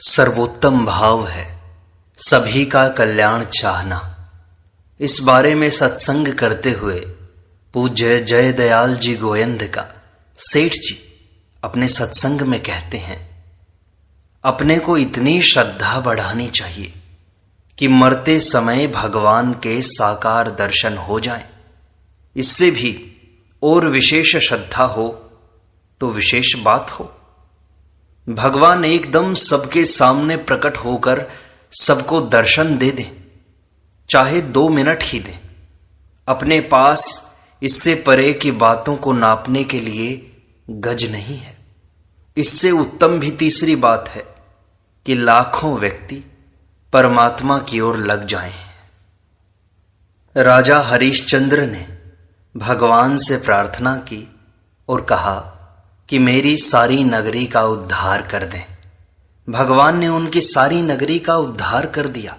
सर्वोत्तम भाव है सभी का कल्याण चाहना। इस बारे में सत्संग करते हुए पूज्य जय दयाल जी गोयंद का सेठ जी अपने सत्संग में कहते हैं, अपने को इतनी श्रद्धा बढ़ानी चाहिए कि मरते समय भगवान के साकार दर्शन हो जाएं। इससे भी और विशेष श्रद्धा हो तो विशेष बात हो। भगवान एकदम सबके सामने प्रकट होकर सबको दर्शन दे दें, चाहे 2 मिनट ही दें। अपने पास इससे परे की बातों को नापने के लिए गज नहीं है। इससे उत्तम भी तीसरी बात है कि लाखों व्यक्ति परमात्मा की ओर लग जाएं। राजा हरिश्चंद्र ने भगवान से प्रार्थना की और कहा कि मेरी सारी नगरी का उद्धार कर दें। भगवान ने उनकी सारी नगरी का उद्धार कर दिया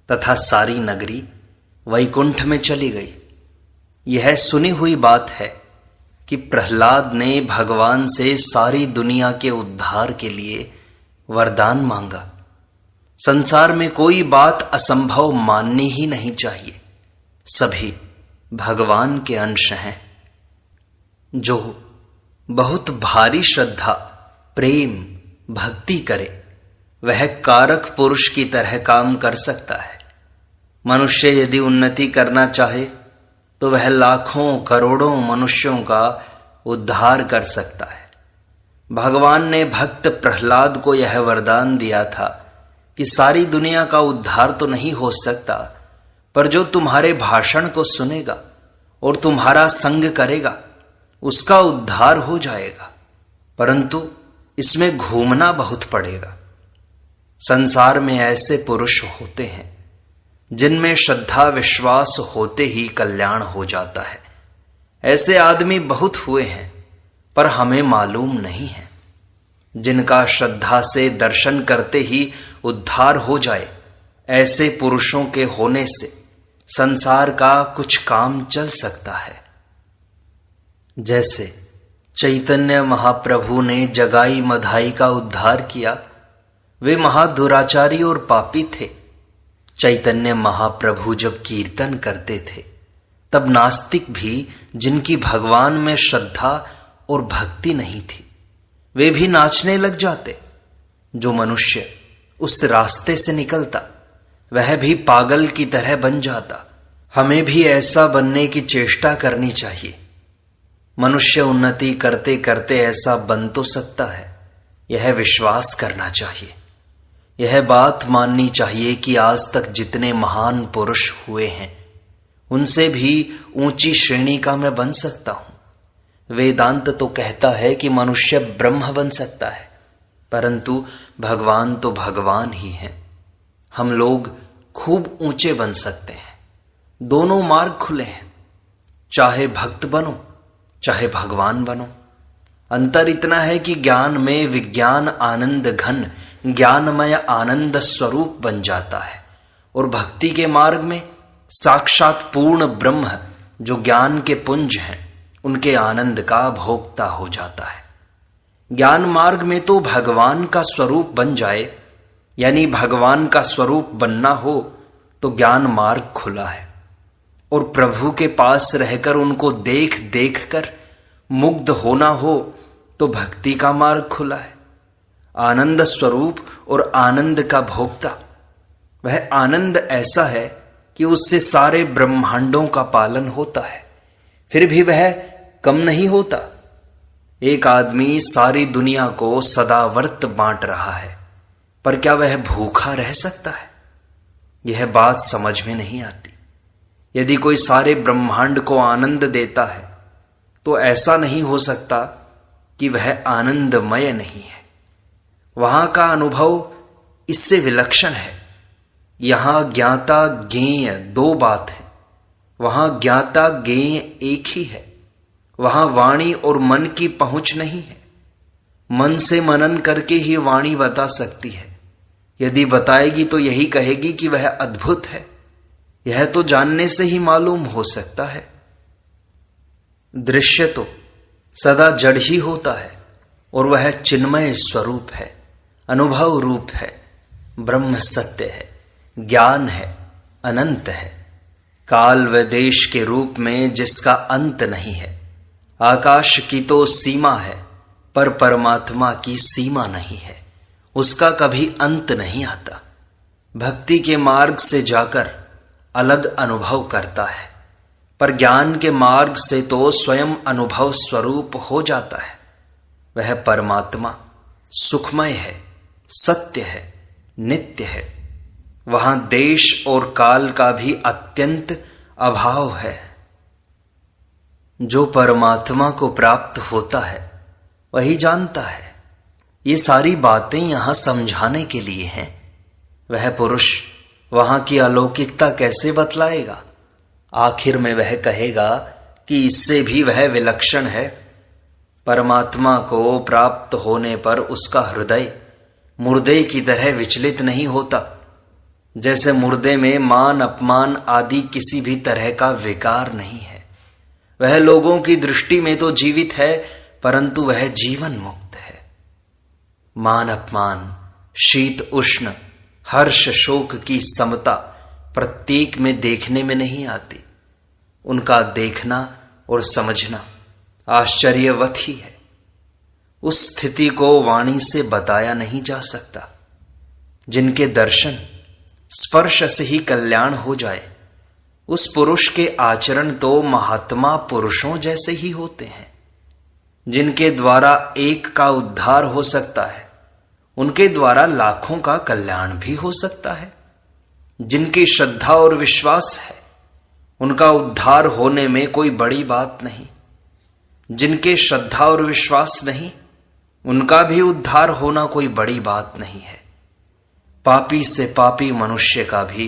तथा सारी नगरी वैकुंठ में चली गई। यह सुनी हुई बात है कि प्रहलाद ने भगवान से सारी दुनिया के उद्धार के लिए वरदान मांगा। संसार में कोई बात असंभव माननी ही नहीं चाहिए। सभी भगवान के अंश हैं। जो बहुत भारी श्रद्धा, प्रेम, भक्ति करे वह कारक पुरुष की तरह काम कर सकता है। मनुष्य यदि उन्नति करना चाहे तो वह लाखों करोड़ों मनुष्यों का उद्धार कर सकता है। भगवान ने भक्त प्रहलाद को यह वरदान दिया था कि सारी दुनिया का उद्धार तो नहीं हो सकता, पर जो तुम्हारे भाषण को सुनेगा और तुम्हारा संग करेगा उसका उद्धार हो जाएगा, परंतु इसमें घूमना बहुत पड़ेगा। संसार में ऐसे पुरुष होते हैं जिनमें श्रद्धा विश्वास होते ही कल्याण हो जाता है। ऐसे आदमी बहुत हुए हैं, पर हमें मालूम नहीं है। जिनका श्रद्धा से दर्शन करते ही उद्धार हो जाए, ऐसे पुरुषों के होने से संसार का कुछ काम चल सकता है। जैसे चैतन्य महाप्रभु ने जगाई मधाई का उद्धार किया। वे महादुराचारी और पापी थे। चैतन्य महाप्रभु जब कीर्तन करते थे तब नास्तिक भी, जिनकी भगवान में श्रद्धा और भक्ति नहीं थी, वे भी नाचने लग जाते। जो मनुष्य उस रास्ते से निकलता वह भी पागल की तरह बन जाता। हमें भी ऐसा बनने की चेष्टा करनी चाहिए। मनुष्य उन्नति करते करते ऐसा बन तो सकता है, यह विश्वास करना चाहिए। यह बात माननी चाहिए कि आज तक जितने महान पुरुष हुए हैं उनसे भी ऊंची श्रेणी का मैं बन सकता हूं। वेदांत तो कहता है कि मनुष्य ब्रह्म बन सकता है, परंतु भगवान तो भगवान ही हैं। हम लोग खूब ऊंचे बन सकते हैं। दोनों मार्ग खुले हैं। चाहे भक्त बनो चाहे भगवान बनो। अंतर इतना है कि ज्ञान में विज्ञान आनंद घन ज्ञानमय आनंद स्वरूप बन जाता है, और भक्ति के मार्ग में साक्षात पूर्ण ब्रह्म जो ज्ञान के पुंज हैं उनके आनंद का भोक्ता हो जाता है। ज्ञान मार्ग में तो भगवान का स्वरूप बन जाए, यानी भगवान का स्वरूप बनना हो तो ज्ञान मार्ग खुला है, और प्रभु के पास रहकर उनको देख देख कर मुग्ध होना हो तो भक्ति का मार्ग खुला है। आनंद स्वरूप और आनंद का भोक्ता, वह आनंद ऐसा है कि उससे सारे ब्रह्मांडों का पालन होता है, फिर भी वह कम नहीं होता। एक आदमी सारी दुनिया को सदावर्त बांट रहा है, पर क्या वह भूखा रह सकता है? यह बात समझ में नहीं आती। यदि कोई सारे ब्रह्मांड को आनंद देता है तो ऐसा नहीं हो सकता कि वह आनंदमय नहीं है। वहां का अनुभव इससे विलक्षण है। यहां ज्ञाता ज्ञेय 2 बात है, वहां ज्ञाता ज्ञेय एक ही है। वहां वाणी और मन की पहुंच नहीं है। मन से मनन करके ही वाणी बता सकती है। यदि बताएगी तो यही कहेगी कि वह अद्भुत है। यह तो जानने से ही मालूम हो सकता है। दृश्य तो सदा जड़ ही होता है और वह चिन्मय स्वरूप है। अनुभव रूप है, ब्रह्म सत्य है, ज्ञान है, अनंत है, काल व देश के रूप में जिसका अंत नहीं है। आकाश की तो सीमा है, पर परमात्मा की सीमा नहीं है, उसका कभी अंत नहीं आता। भक्ति के मार्ग से जाकर अलग अनुभव करता है, पर ज्ञान के मार्ग से तो स्वयं अनुभव स्वरूप हो जाता है। वह परमात्मा सुखमय है, सत्य है, नित्य है। वहां देश और काल का भी अत्यंत अभाव है। जो परमात्मा को प्राप्त होता है वही जानता है। ये सारी बातें यहां समझाने के लिए हैं। वह पुरुष वहां की अलौकिकता कैसे बतलाएगा? आखिर में वह कहेगा कि इससे भी वह विलक्षण है। परमात्मा को प्राप्त होने पर उसका हृदय मुर्दे की तरह विचलित नहीं होता। जैसे मुर्दे में मान अपमान आदि किसी भी तरह का विकार नहीं है। वह लोगों की दृष्टि में तो जीवित है, परंतु वह जीवन मुक्त है। मान अपमान, शीत उष्ण, हर्ष शोक की समता प्रत्येक में देखने में नहीं आती। उनका देखना और समझना आश्चर्यवत ही है। उस स्थिति को वाणी से बताया नहीं जा सकता। जिनके दर्शन स्पर्श से ही कल्याण हो जाए, उस पुरुष के आचरण तो महात्मा पुरुषों जैसे ही होते हैं। जिनके द्वारा एक का उद्धार हो सकता है, उनके द्वारा लाखों का कल्याण भी हो सकता है। जिनकी श्रद्धा और विश्वास है, उनका उद्धार होने में कोई बड़ी बात नहीं। जिनके श्रद्धा और विश्वास नहीं, उनका भी उद्धार होना कोई बड़ी बात नहीं है। पापी से पापी मनुष्य का भी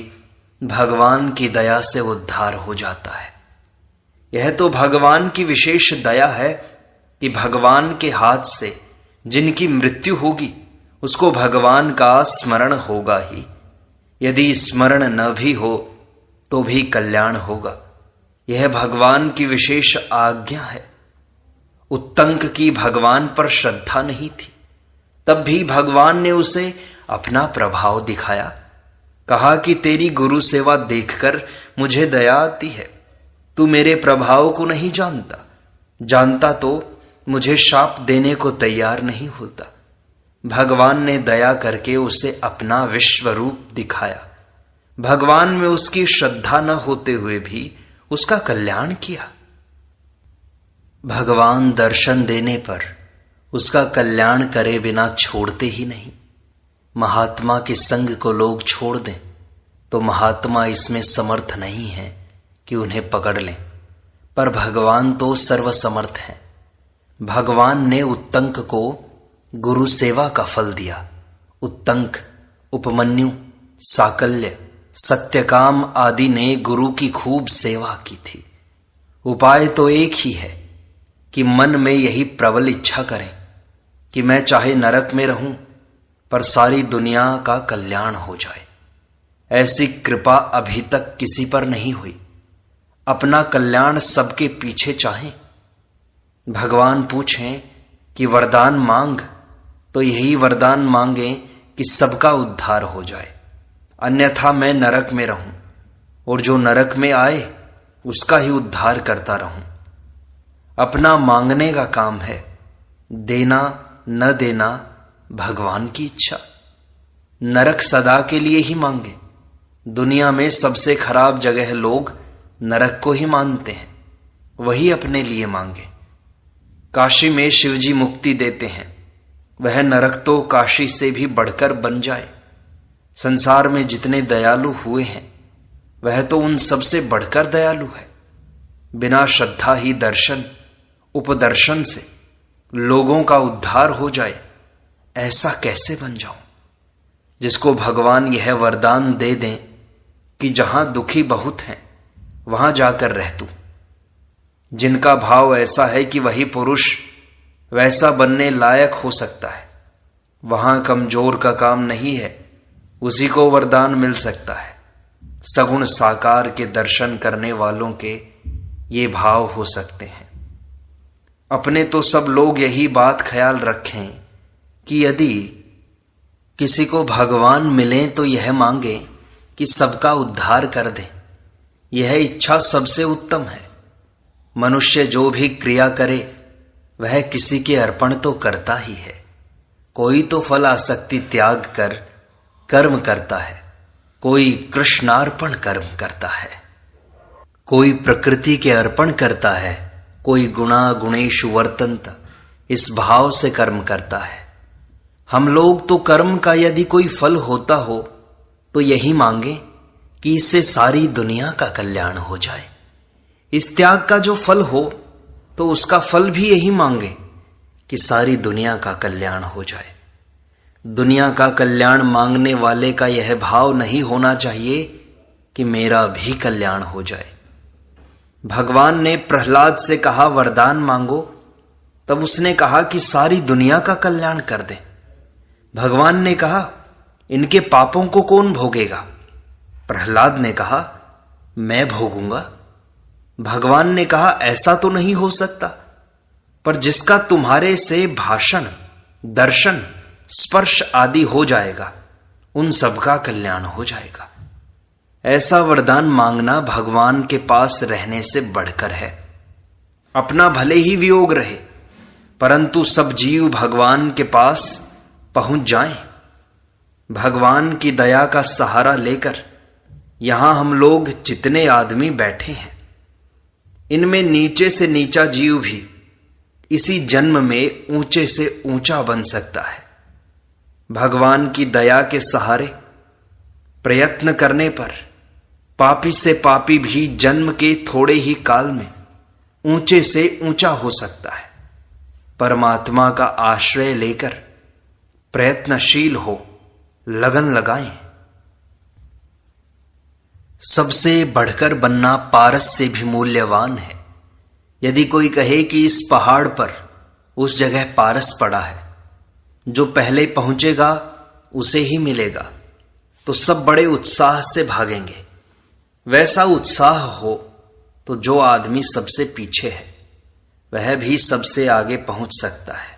भगवान की दया से उद्धार हो जाता है। यह तो भगवान की विशेष दया है कि भगवान के हाथ से जिनकी मृत्यु होगी उसको भगवान का स्मरण होगा ही। यदि स्मरण न भी हो तो भी कल्याण होगा। यह भगवान की विशेष आज्ञा है। उत्तंक की भगवान पर श्रद्धा नहीं थी, तब भी भगवान ने उसे अपना प्रभाव दिखाया। कहा कि तेरी गुरु सेवा देखकर मुझे दया आती है। तू मेरे प्रभाव को नहीं जानता, जानता तो मुझे शाप देने को तैयार नहीं होता। भगवान ने दया करके उसे अपना विश्व रूप दिखाया। भगवान में उसकी श्रद्धा न होते हुए भी उसका कल्याण किया। भगवान दर्शन देने पर उसका कल्याण करे बिना छोड़ते ही नहीं। महात्मा के संग को लोग छोड़ दें तो महात्मा इसमें समर्थ नहीं है कि उन्हें पकड़ लें, पर भगवान तो सर्वसमर्थ हैं। भगवान ने उत्तंक को गुरु सेवा का फल दिया। उत्तंक, उपमन्यु, साकल्य, सत्यकाम आदि ने गुरु की खूब सेवा की थी। उपाय तो एक ही है कि मन में यही प्रबल इच्छा करें कि मैं चाहे नरक में रहूं पर सारी दुनिया का कल्याण हो जाए। ऐसी कृपा अभी तक किसी पर नहीं हुई। अपना कल्याण सबके पीछे चाहें। भगवान पूछें कि वरदान मांग, तो यही वरदान मांगें कि सबका उद्धार हो जाए, अन्यथा मैं नरक में रहूं और जो नरक में आए उसका ही उद्धार करता रहूं। अपना मांगने का काम है, देना न देना भगवान की इच्छा। नरक सदा के लिए ही मांगे। दुनिया में सबसे खराब जगह लोग नरक को ही मानते हैं, वही अपने लिए मांगे। काशी में शिवजी मुक्ति देते हैं, वह नरक तो काशी से भी बढ़कर बन जाए। संसार में जितने दयालु हुए हैं वह तो उन सबसे बढ़कर दयालु है। बिना श्रद्धा ही दर्शन उपदर्शन से लोगों का उद्धार हो जाए, ऐसा कैसे बन जाऊं? जिसको भगवान यह वरदान दे दें कि जहां दुखी बहुत हैं वहां जाकर रह तू। जिनका भाव ऐसा है कि वही पुरुष वैसा बनने लायक हो सकता है, वहां कमजोर का काम नहीं है, उसी को वरदान मिल सकता है। सगुण साकार के दर्शन करने वालों के ये भाव हो सकते हैं। अपने तो सब लोग यही बात ख्याल रखें कि यदि किसी को भगवान मिले तो यह मांगे कि सबका उद्धार कर दे। यह इच्छा सबसे उत्तम है। मनुष्य जो भी क्रिया करे वह किसी के अर्पण तो करता ही है। कोई तो फल आसक्ति त्याग कर कर्म करता है, कोई कृष्णार्पण कर्म करता है, कोई प्रकृति के अर्पण करता है, कोई गुणा गुणेषु वर्तन्त इस भाव से कर्म करता है। हम लोग तो कर्म का यदि कोई फल होता हो तो यही मांगे कि इससे सारी दुनिया का कल्याण हो जाए। इस त्याग का जो फल हो तो उसका फल भी यही मांगे कि सारी दुनिया का कल्याण हो जाए। दुनिया का कल्याण मांगने वाले का यह भाव नहीं होना चाहिए कि मेरा भी कल्याण हो जाए। भगवान ने प्रहलाद से कहा वरदान मांगो, तब उसने कहा कि सारी दुनिया का कल्याण कर दे। भगवान ने कहा इनके पापों को कौन भोगेगा? प्रहलाद ने कहा मैं भोगूंगा। भगवान ने कहा ऐसा तो नहीं हो सकता, पर जिसका तुम्हारे से भाषण, दर्शन, स्पर्श आदि हो जाएगा उन सबका कल्याण हो जाएगा। ऐसा वरदान मांगना भगवान के पास रहने से बढ़कर है। अपना भले ही वियोग रहे परंतु सब जीव भगवान के पास पहुंच जाएं। भगवान की दया का सहारा लेकर यहां हम लोग जितने आदमी बैठे हैं, इनमें नीचे से नीचा जीव भी इसी जन्म में ऊंचे से ऊंचा बन सकता है। भगवान की दया के सहारे प्रयत्न करने पर पापी से पापी भी जन्म के थोड़े ही काल में ऊंचे से ऊंचा हो सकता है। परमात्मा का आश्रय लेकर प्रयत्नशील हो, लगन लगाएं। सबसे बढ़कर बनना पारस से भी मूल्यवान है। यदि कोई कहे कि इस पहाड़ पर उस जगह पारस पड़ा है, जो पहले पहुंचेगा उसे ही मिलेगा, तो सब बड़े उत्साह से भागेंगे। वैसा उत्साह हो तो जो आदमी सबसे पीछे है वह भी सबसे आगे पहुंच सकता है।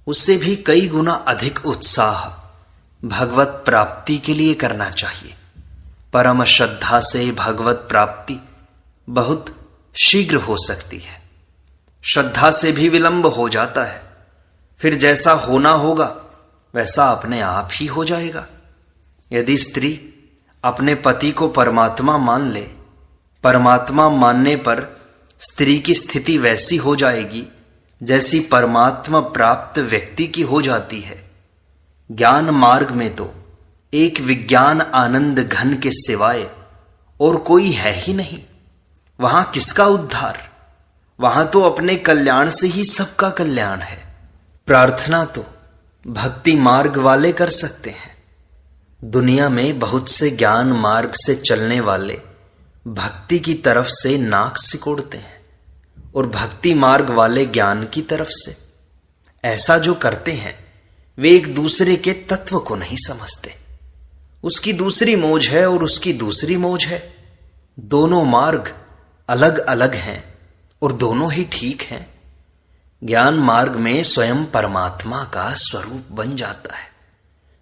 उससे भी कई गुना अधिक उत्साह भगवत प्राप्ति के लिए करना चाहिए। परम श्रद्धा से भगवत प्राप्ति बहुत शीघ्र हो सकती है। श्रद्धा से भी विलंब हो जाता है। फिर जैसा होना होगा वैसा अपने आप ही हो जाएगा। यदि स्त्री अपने पति को परमात्मा मान ले, परमात्मा मानने पर स्त्री की स्थिति वैसी हो जाएगी जैसी परमात्मा प्राप्त व्यक्ति की हो जाती है। ज्ञान मार्ग में तो एक विज्ञान आनंद घन के सिवाय और कोई है ही नहीं। वहां किसका उद्धार? वहां तो अपने कल्याण से ही सबका कल्याण है। प्रार्थना तो भक्ति मार्ग वाले कर सकते हैं। दुनिया में बहुत से ज्ञान मार्ग से चलने वाले भक्ति की तरफ से नाक सिकोड़ते हैं और भक्ति मार्ग वाले ज्ञान की तरफ से। ऐसा जो करते हैं वे एक दूसरे के तत्व को नहीं समझते। उसकी दूसरी मौज है और उसकी दूसरी मौज है। दोनों मार्ग अलग अलग हैं और दोनों ही ठीक हैं। ज्ञान मार्ग में स्वयं परमात्मा का स्वरूप बन जाता है।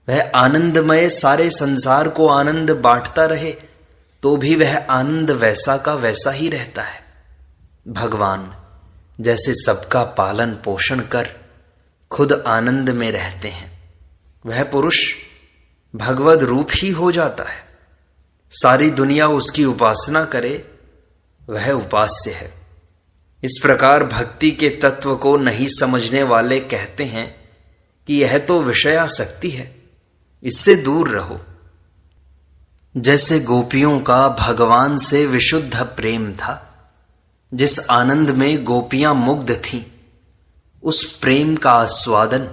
वह आनंदमय सारे संसार को आनंद बांटता रहे तो भी वह आनंद वैसा का वैसा ही रहता है। भगवान जैसे सबका पालन पोषण कर खुद आनंद में रहते हैं, वह पुरुष भगवद रूप ही हो जाता है। सारी दुनिया उसकी उपासना करे वह उपास्य है। इस प्रकार भक्ति के तत्व को नहीं समझने वाले कहते हैं कि यह तो विषयासक्ति है, इससे दूर रहो। जैसे गोपियों का भगवान से विशुद्ध प्रेम था, जिस आनंद में गोपियां मुग्ध थीं, उस प्रेम का आस्वादन,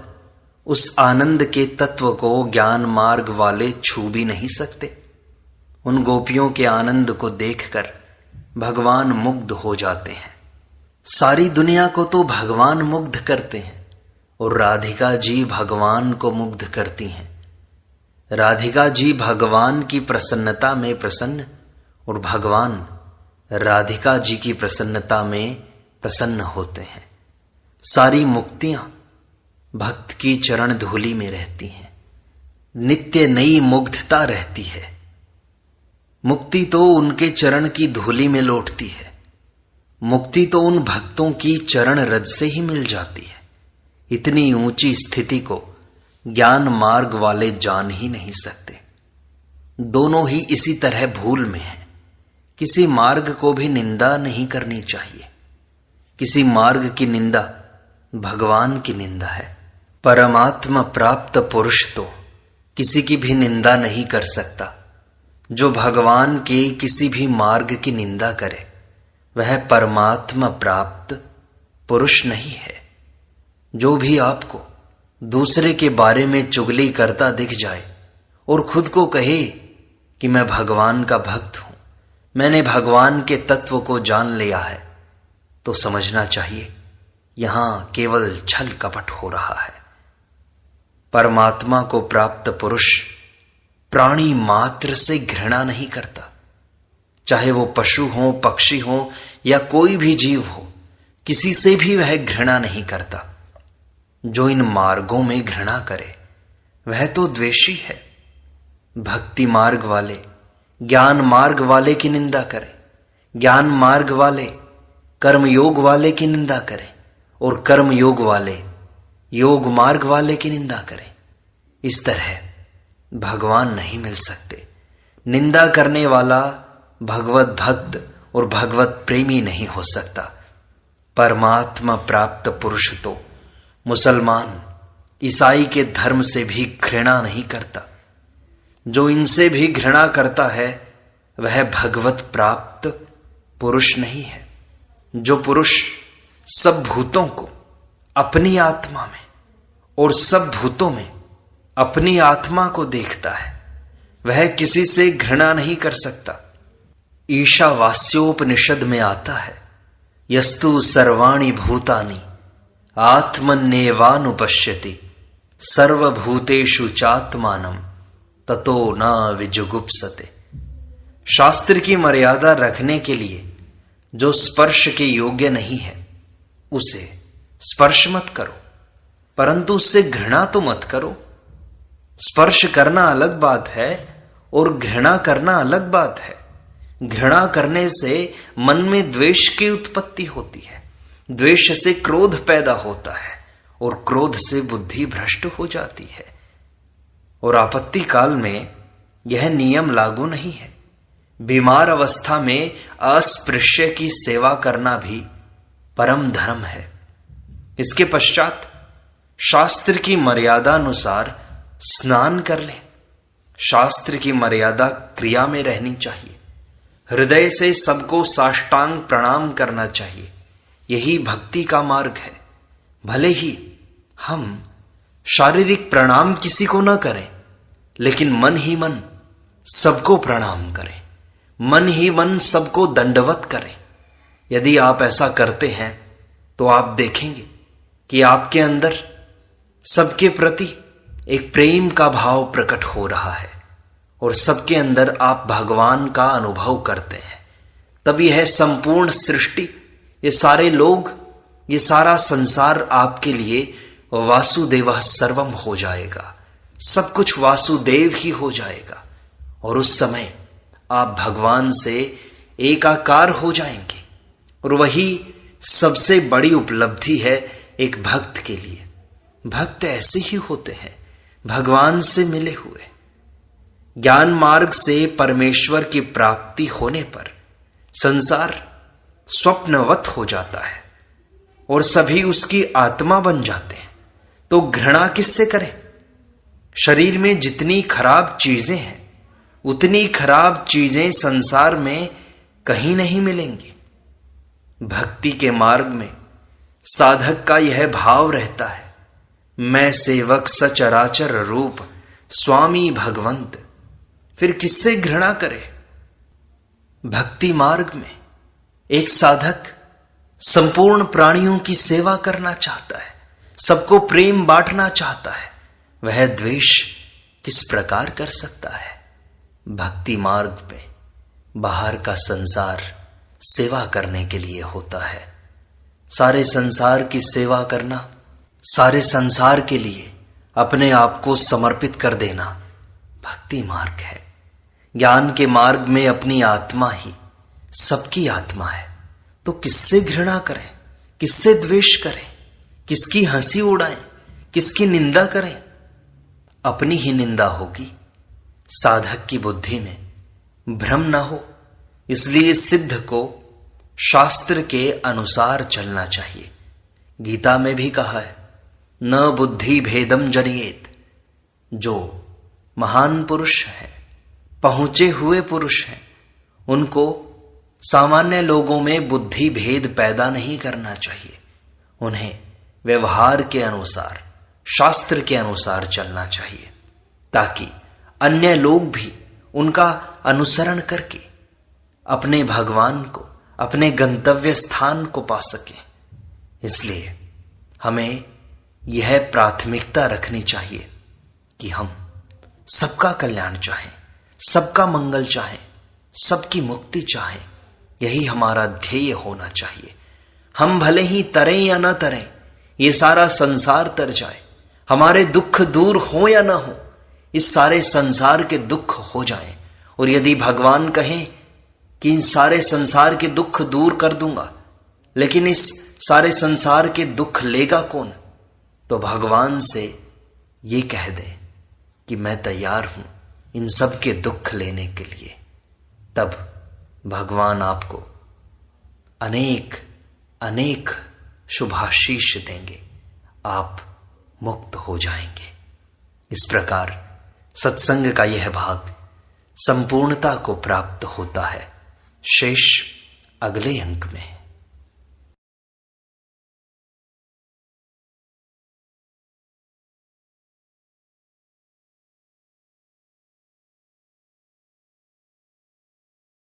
उस आनंद के तत्व को ज्ञान मार्ग वाले छू भी नहीं सकते। उन गोपियों के आनंद को देखकर भगवान मुग्ध हो जाते हैं। सारी दुनिया को तो भगवान मुग्ध करते हैं और राधिका जी भगवान को मुग्ध करती हैं। राधिका जी भगवान की प्रसन्नता में प्रसन्न और भगवान राधिका जी की प्रसन्नता में प्रसन्न होते हैं। सारी मुक्तियां भक्त की चरण धूलि में रहती हैं। नित्य नई मुग्धता रहती है। मुक्ति तो उनके चरण की धूलि में लौटती है। मुक्ति तो उन भक्तों की चरण रज से ही मिल जाती है। इतनी ऊंची स्थिति को ज्ञान मार्ग वाले जान ही नहीं सकते। दोनों ही इसी तरह भूल में हैं। किसी मार्ग को भी निंदा नहीं करनी चाहिए। किसी मार्ग की निंदा भगवान की निंदा है। परमात्मा प्राप्त पुरुष तो किसी की भी निंदा नहीं कर सकता। जो भगवान के किसी भी मार्ग की निंदा करे वह परमात्मा प्राप्त पुरुष नहीं है। जो भी आपको दूसरे के बारे में चुगली करता दिख जाए और खुद को कहे कि मैं भगवान का भक्त हूं, मैंने भगवान के तत्व को जान लिया है, तो समझना चाहिए यहां केवल छल कपट हो रहा है। परमात्मा को प्राप्त पुरुष प्राणी मात्र से घृणा नहीं करता। चाहे वो पशु हो, पक्षी हो या कोई भी जीव हो, किसी से भी वह घृणा नहीं करता। जो इन मार्गों में घृणा करे वह तो द्वेषी है। भक्ति मार्ग वाले ज्ञान मार्ग वाले की निंदा करें, ज्ञान मार्ग वाले कर्म योग वाले की निंदा करें और कर्म योग वाले योग मार्ग वाले की निंदा करें। इस तरह भगवान नहीं मिल सकते। निंदा करने वाला भगवत भक्त और भगवत प्रेमी नहीं हो सकता। परमात्मा प्राप्त पुरुष तो मुसलमान ईसाई के धर्म से भी घृणा नहीं करता। जो इनसे भी घृणा करता है वह भगवत प्राप्त पुरुष नहीं है। जो पुरुष सब भूतों को अपनी आत्मा में और सब भूतों में अपनी आत्मा को देखता है वह किसी से घृणा नहीं कर सकता। ईशावास्योपनिषद में आता है, यस्तु सर्वाणि भूतानि आत्मन्येवानुपश्यति सर्वभूतेषु चात्मानं ततो न विजुगुप्सते। शास्त्र की मर्यादा रखने के लिए जो स्पर्श के योग्य नहीं है उसे स्पर्श मत करो, परंतु उससे घृणा तो मत करो। स्पर्श करना अलग बात है और घृणा करना अलग बात है। घृणा करने से मन में द्वेष की उत्पत्ति होती है, द्वेष से क्रोध पैदा होता है और क्रोध से बुद्धि भ्रष्ट हो जाती है। और आपत्ति काल में यह नियम लागू नहीं है। बीमार अवस्था में अस्पृश्य की सेवा करना भी परम धर्म है। इसके पश्चात शास्त्र की मर्यादा अनुसार स्नान कर लें। शास्त्र की मर्यादा क्रिया में रहनी चाहिए। हृदय से सबको साष्टांग प्रणाम करना चाहिए। यही भक्ति का मार्ग है। भले ही हम शारीरिक प्रणाम किसी को न करें, लेकिन मन ही मन सबको प्रणाम करें, मन ही मन सबको दंडवत करें। यदि आप ऐसा करते हैं तो आप देखेंगे कि आपके अंदर सबके प्रति एक प्रेम का भाव प्रकट हो रहा है और सबके अंदर आप भगवान का अनुभव करते हैं। तब यह संपूर्ण सृष्टि, ये सारे लोग, ये सारा संसार आपके लिए वासुदेव सर्वम हो जाएगा। सब कुछ वासुदेव ही हो जाएगा और उस समय आप भगवान से एकाकार हो जाएंगे। और वही सबसे बड़ी उपलब्धि है एक भक्त के लिए। भक्त ऐसे ही होते हैं, भगवान से मिले हुए। ज्ञान मार्ग से परमेश्वर की प्राप्ति होने पर संसार स्वप्नवत हो जाता है और सभी उसकी आत्मा बन जाते हैं। तो घृणा किससे करें? शरीर में जितनी खराब चीजें हैं उतनी खराब चीजें संसार में कहीं नहीं मिलेंगी। भक्ति के मार्ग में साधक का यह भाव रहता है, मैं सेवक सचराचर रूप स्वामी भगवंत। फिर किससे घृणा करे? भक्ति मार्ग में एक साधक संपूर्ण प्राणियों की सेवा करना चाहता है, सबको प्रेम बांटना चाहता है। वह द्वेष किस प्रकार कर सकता है? भक्ति मार्ग पे बाहर का संसार सेवा करने के लिए होता है। सारे संसार की सेवा करना, सारे संसार के लिए अपने आप को समर्पित कर देना, भक्ति मार्ग है। ज्ञान के मार्ग में अपनी आत्मा ही सबकी आत्मा है, तो किससे घृणा करें, किससे द्वेष करें, किसकी हंसी उड़ाएं, किसकी निंदा करें? अपनी ही निंदा होगी। साधक की बुद्धि में भ्रम न हो, इसलिए सिद्ध को शास्त्र के अनुसार चलना चाहिए। गीता में भी कहा है, न बुद्धि भेदम जनयेत। जो महान पुरुष है, पहुंचे हुए पुरुष हैं, उनको सामान्य लोगों में बुद्धि भेद पैदा नहीं करना चाहिए। उन्हें व्यवहार के अनुसार, शास्त्र के अनुसार चलना चाहिए, ताकि अन्य लोग भी उनका अनुसरण करके अपने भगवान को, अपने गंतव्य स्थान को पा सकें। इसलिए हमें यह प्राथमिकता रखनी चाहिए कि हम सबका कल्याण चाहें, सबका मंगल चाहें, सबकी मुक्ति चाहें। यही हमारा ध्येय होना चाहिए। हम भले ही तरें या न तरें, ये सारा संसार तर जाए, हमारे दुख दूर हो या ना हो, इस सारे संसार के दुख हो जाएं। और यदि भगवान कहें कि इन सारे संसार के दुख दूर कर दूंगा, लेकिन इस सारे संसार के दुख लेगा कौन? तो भगवान से ये कह दे कि मैं तैयार हूं इन सब के दुख लेने के लिए। तब भगवान आपको अनेक अनेक शुभाशीष देंगे, आप मुक्त हो जाएंगे। इस प्रकार सत्संग का यह भाग संपूर्णता को प्राप्त होता है। शेष अगले अंक में।